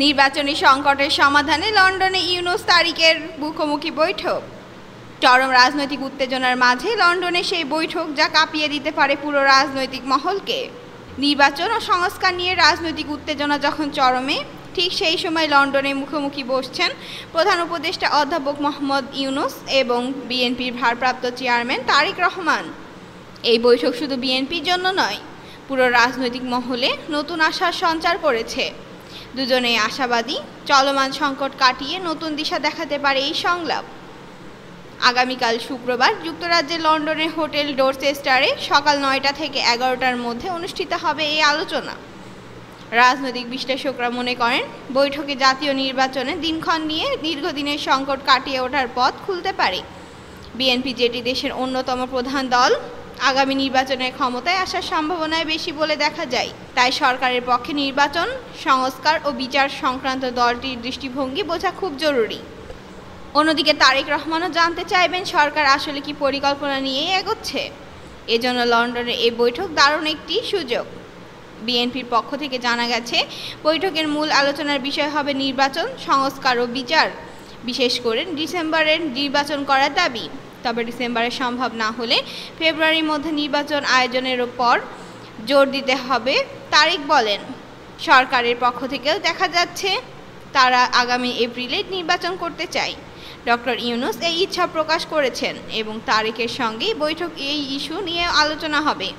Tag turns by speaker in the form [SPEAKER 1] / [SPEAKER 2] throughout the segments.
[SPEAKER 1] নির্বাচনী সংকটের সমাধানে লন্ডনে ইউনূস তারিকের মুখোমুখি বৈঠক। চরম রাজনৈতিক উত্তেজনার মাঝে লন্ডনে সেই বৈঠক যা কাঁপিয়ে দিতে পারে পুরো রাজনৈতিক মহলকে। নির্বাচন ও সংস্কার নিয়ে রাজনৈতিক উত্তেজনা যখন চরমে, ঠিক সেই সময় লন্ডনে মুখোমুখি বসছেন প্রধান উপদেষ্টা অধ্যাপক মোহাম্মদ ইউনূস এবং বিএনপির ভারপ্রাপ্ত চেয়ারম্যান তারেক রহমান। এই বৈঠক শুধু বিএনপির জন্য নয়, পুরো রাজনৈতিক মহলে নতুন আশার সঞ্চার করেছে। দুজনেই আশাবাদী চলমান সংকট কাটিয়ে নতুন দিশা দেখাতে পারে এই সংলাপ। আগামীকাল শুক্রবার যুক্তরাজ্যের লন্ডনের হোটেল ডোরচেস্টারে সকাল ৯টা থেকে ১১টার মধ্যে অনুষ্ঠিত হবে এই আলোচনা। রাজনৈতিক বিশ্লেষকরা মনে করেন বৈঠকে জাতীয় নির্বাচনে দিনক্ষণ নিয়ে দীর্ঘদিনের সংকট কাটিয়ে ওঠার পথ খুলতে পারে। বিএনপি, যেটি দেশের অন্যতম প্রধান দল, আগামী নির্বাচনের ক্ষমতায় আসার সম্ভাবনায় বেশি বলে দেখা যায়। তাই সরকারের পক্ষে নির্বাচন, সংস্কার ও বিচার সংক্রান্ত দলটির দৃষ্টিভঙ্গি বোঝা খুব জরুরি। অন্যদিকে তারেক রহমানও জানতে চাইবেন সরকার আসলে কি পরিকল্পনা নিয়েই এগোচ্ছে। এজন্য লন্ডনের এই বৈঠক দারুণ একটি সুযোগ। বিএনপির পক্ষ থেকে জানা গেছে বৈঠকের মূল আলোচনার বিষয় হবে নির্বাচন, সংস্কার ও বিচার, বিশেষ করে ডিসেম্বরের নির্বাচন করার দাবি। তবে ডিসেম্বরে সম্ভব না হলে ফেব্রুয়ারির মধ্যে নির্বাচন আয়োজনের ওপর জোর দিতে হবে। তারেক বলেন, সরকারের পক্ষ থেকেও দেখা যাচ্ছে তারা আগামী এপ্রিলে নির্বাচন করতে চায়। ডক্টর ইউনূস এই ইচ্ছা প্রকাশ করেছেন এবং তারেকের সঙ্গেই বৈঠক এই ইস্যু নিয়ে আলোচনা হবে।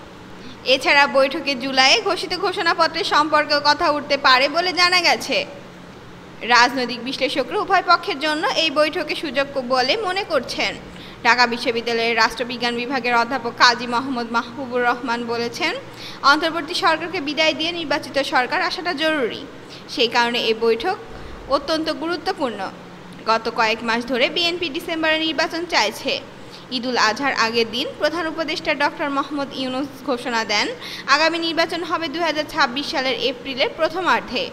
[SPEAKER 1] এছাড়া বৈঠকে জুলাইয়ে ঘোষিত ঘোষণাপত্রের সম্পর্কেও কথা উঠতে পারে বলে জানা গেছে। রাজনৈতিক বিশ্লেষকরা উভয় পক্ষের জন্য এই বৈঠকে সুযোগ বলে মনে করছেন। ঢাকা বিশ্ববিদ্যালয়ের রাষ্ট্রবিজ্ঞান বিভাগের অধ্যাপক কাজী মোহাম্মদ মাহবুবুর রহমান বলেছেন, অন্তর্বর্তী সরকারকে বিদায় দিয়ে নির্বাচিত সরকার আসাটা জরুরি। সেই কারণে এই বৈঠক অত্যন্ত গুরুত্বপূর্ণ। গত কয়েক মাস ধরে বিএনপি ডিসেম্বরে নির্বাচন চাইছে। ঈদুল আজহার আগের দিন প্রধান উপদেষ্টা ডক্টর মোহাম্মদ ইউনূস ঘোষণা দেন আগামী নির্বাচন হবে ২০২৬ সালের এপ্রিলের প্রথমার্ধে।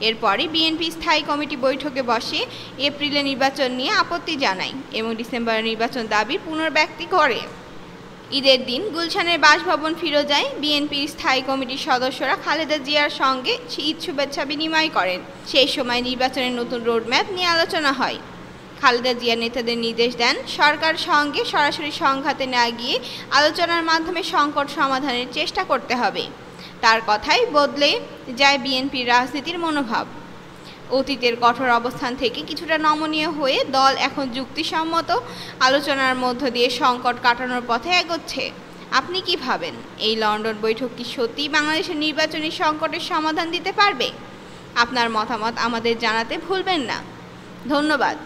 [SPEAKER 1] এরপরই বিএনপি স্থায়ী কমিটি বৈঠকে বসে এপ্রিলে নির্বাচন নিয়ে আপত্তি জানায় এবং ডিসেম্বরে নির্বাচন দাবির পুনর্ব্যক্তি করে। ঈদের দিন গুলশানের বাসভবন ফিরোজায় বিএনপির স্থায়ী কমিটির সদস্যরা খালেদা জিয়ার সঙ্গে ঈদ শুভেচ্ছা বিনিময় করেন। সেই সময় নির্বাচনের নতুন রোডম্যাপ নিয়ে আলোচনা হয়। খালেদা জিয়া নেতাদের নির্দেশ দেন সরকার সঙ্গে সরাসরি সংঘাতে না গিয়ে আলোচনার মাধ্যমে সংকট সমাধানের চেষ্টা করতে হবে। তার কথাই বদলে যায় বিএনপির রাজনীতির মনোভাব। অতীতের কঠোর অবস্থান থেকে কিছুটা নমনীয় হয়ে দল এখন যুক্তিসম্মত আলোচনার মধ্য দিয়ে সংকট কাটানোর পথে এগোচ্ছে। আপনি কি ভাবেন, এই লন্ডন বৈঠক কি সত্যিই বাংলাদেশের নির্বাচনী সংকটের সমাধান দিতে পারবে? আপনার মতামত আমাদের জানাতে ভুলবেন না। ধন্যবাদ।